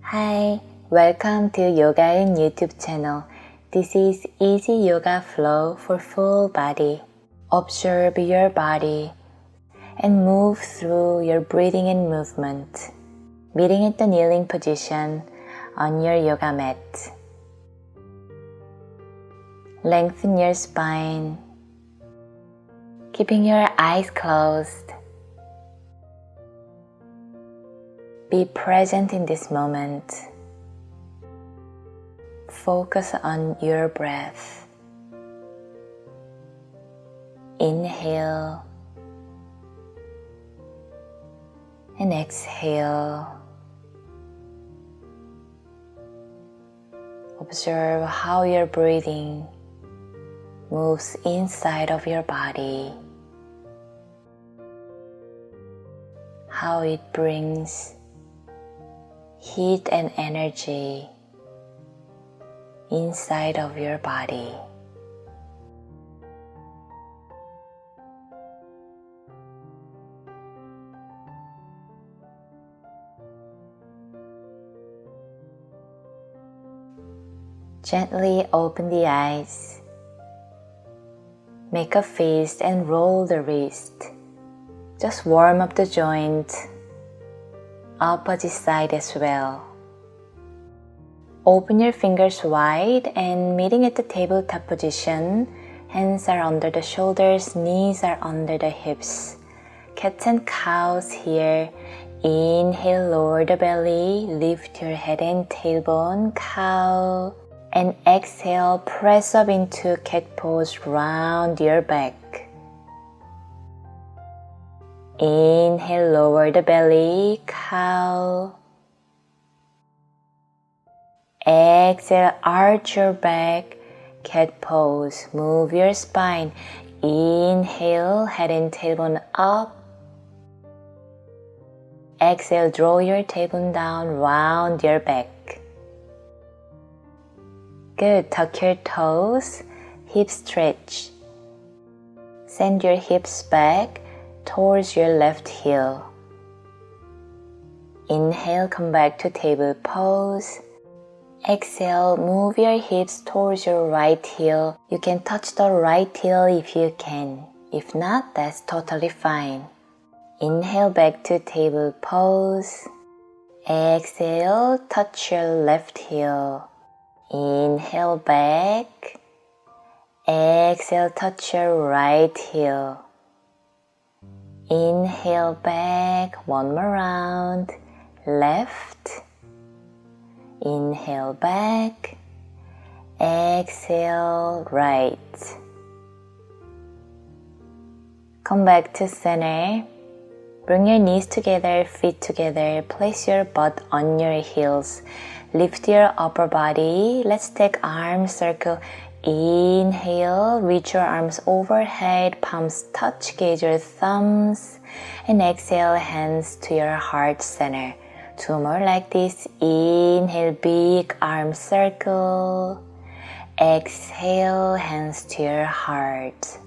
Hi, welcome to YoGaEun YouTube channel. This is easy yoga flow for full body. Observe your body and move through your breathing and movement, meeting at the kneeling position on your yoga mat. Lengthen your spine, keeping your eyes closed. Be present in this moment. Focus on your breath. Inhale and exhale. Observe how your breathing moves inside of your body, how it brings heat and energy inside of your body. Gently open the eyes. Make a fist and roll the wrist. Just warm up the joint. Opposite side as well. Open your fingers wide and meeting at the tabletop position. Hands are under the shoulders, knees are under the hips. Cats and cows here. Inhale, lower the belly, lift your head and tailbone, cow. And exhale, press up into cat pose, round your back. Inhale, lower the belly, cow. Exhale, arch your back, cat pose. Move your spine. Inhale, head and tailbone up. Exhale, draw your tailbone down, round your back. Good, tuck your toes, hip stretch. Send your hips back towards your left heel. Inhale, come back to table pose. Exhale, move your hips towards your right heel. You can touch the right heel if you can. If not, that's totally fine. Inhale, back to table pose. Exhale, touch your left heel. Inhale, back. Exhale, touch your right heel. Inhale, back. One more round. Left. Inhale, back. Exhale, right. Come back to center. Bring your knees together, feet together. Place your butt on your heels. Lift your upper body. Let's take arm circle. Inhale, reach your arms overhead, palms touch, gaze your thumbs. And exhale, hands to your heart center. Two more like this. Inhale, big arm circle. Exhale, hands to your heart.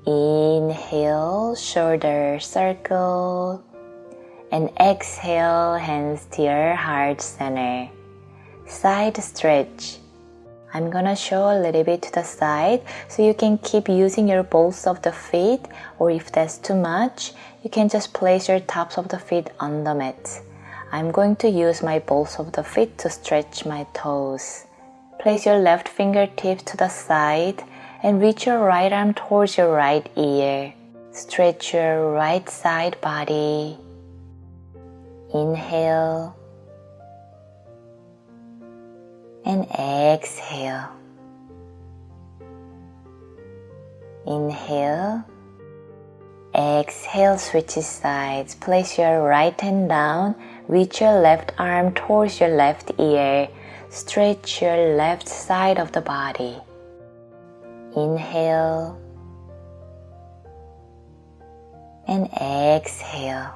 Inhale, shoulder circle. And exhale, hands to your heart center. Side stretch. I'm gonna show a little bit to the side so you can keep using your balls of the feet, or if that's too much, you can just place your tops of the feet on the mat. I'm going to use my balls of the feet to stretch my toes. Place your left fingertips to the side and reach your right arm towards your right ear. Stretch your right side body. Inhale and exhale. Inhale. Exhale, switch sides. Place your right hand down. Reach your left arm towards your left ear. Stretch your left side of the body. Inhale and exhale.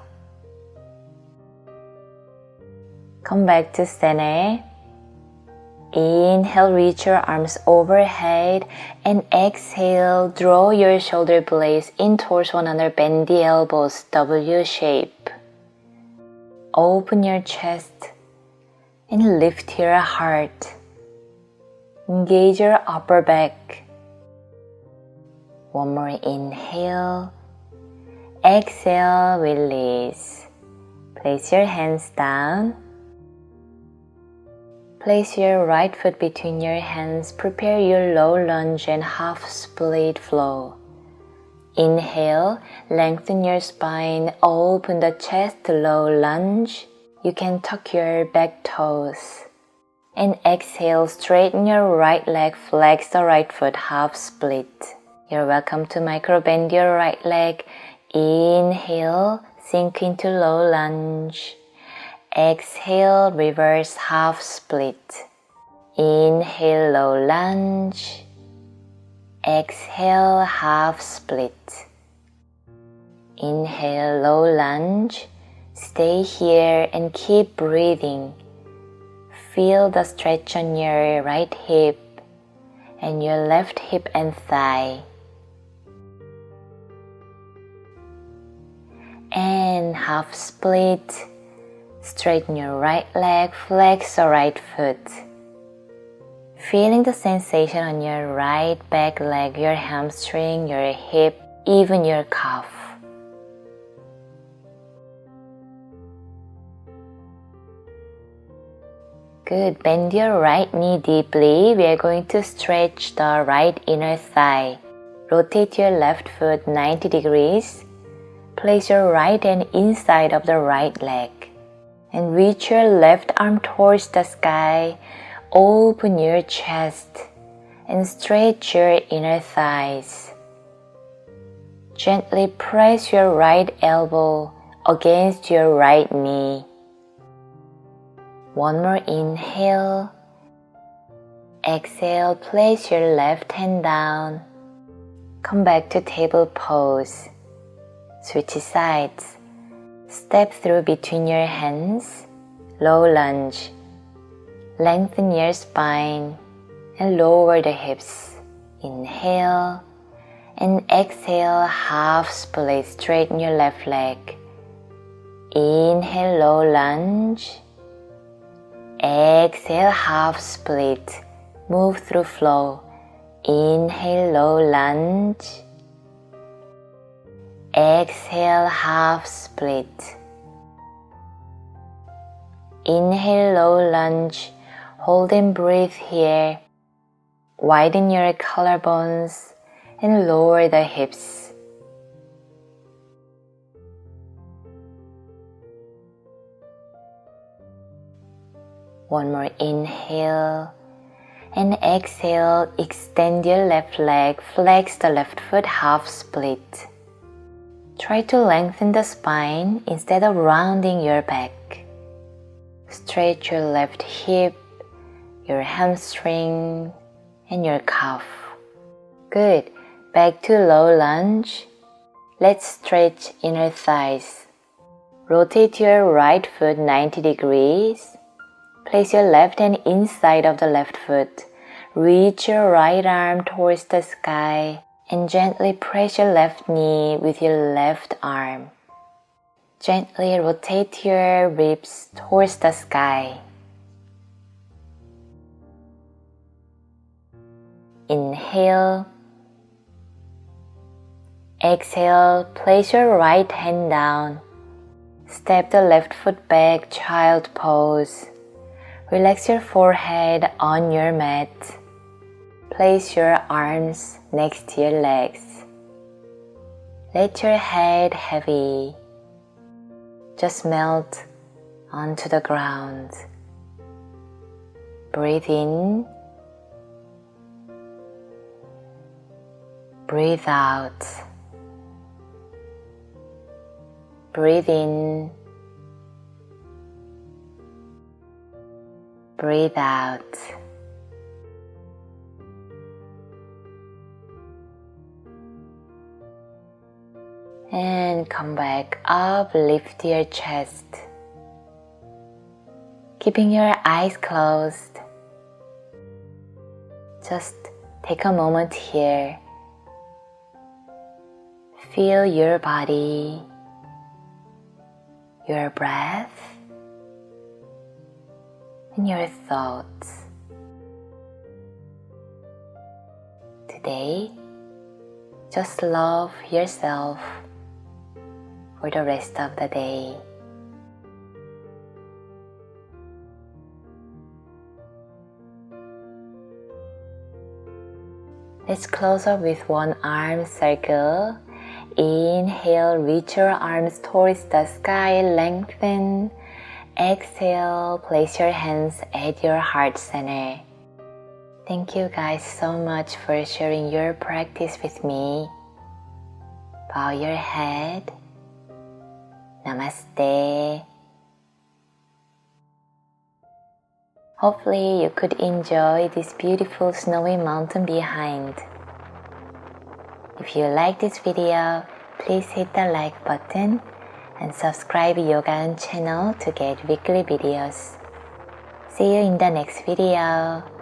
Come back to center. Inhale, reach your arms overhead, and exhale, draw your shoulder blades in towards one another, bend the elbows, W shape. Open your chest, and lift your heart. Engage your upper back. One more inhale. Exhale, release. Place your hands down. Place your right foot between your hands. Prepare your low lunge and half split flow. Inhale, lengthen your spine, open the chest, low lunge. You can tuck your back toes. And exhale, straighten your right leg, flex the right foot, half split. You're welcome to micro bend your right leg. Inhale, sink into low lunge. Exhale, reverse half split. Inhale, low lunge. Exhale, half split. Inhale, low lunge. Stay here and keep breathing. Feel the stretch on your right hip and your left hip and thigh. And half split. Straighten your right leg, flex the right foot. Feeling the sensation on your right back leg, your hamstring, your hip, even your calf. Good. Bend your right knee deeply. We are going to stretch the right inner thigh. Rotate your left foot 90 degrees. Place your right hand inside of the right leg. And reach your left arm towards the sky. Open your chest and stretch your inner thighs. Gently press your right elbow against your right knee. One more inhale. Exhale, place your left hand down. Come back to table pose. Switch sides. Step through between your hands. Low lunge. Lengthen your spine and lower the hips. Inhale and exhale, half split. Straighten your left leg. Inhale, low lunge. Exhale, half split. Move through flow. Inhale, low lunge. Exhale, half split. Inhale, low lunge. Hold and breathe here. Widen your collarbones and lower the hips. One more inhale and exhale. Extend your left leg, flex the left foot, half split. Try to lengthen the spine instead of rounding your back. Stretch your left hip, your hamstring, and your calf. Good. Back to low lunge. Let's stretch inner thighs. Rotate your right foot 90 degrees. Place your left hand inside of the left foot. Reach your right arm towards the sky and gently press your left knee with your left arm. Gently rotate your ribs towards the sky. Inhale. Exhale, place your right hand down. Step the left foot back, child pose. Relax your forehead on your mat. Place your arms next to your legs. Let your head heavy. Just melt onto the ground. Breathe in. Breathe out. Breathe in. Breathe out. And come back up, lift your chest. Keeping your eyes closed. Just take a moment here. Feel your body, your breath, in your thoughts. Today, just love yourself for the rest of the day. Let's close up with one arm circle. Inhale, reach your arms towards the sky, lengthen. Exhale, place your hands at your heart center. Thank you guys so much for sharing your practice with me. Bow your head. Namaste. Hopefully you could enjoy this beautiful snowy mountain behind. If you like this video, please hit the like button and subscribe YoGaEun channel to get weekly videos. See you in the next video.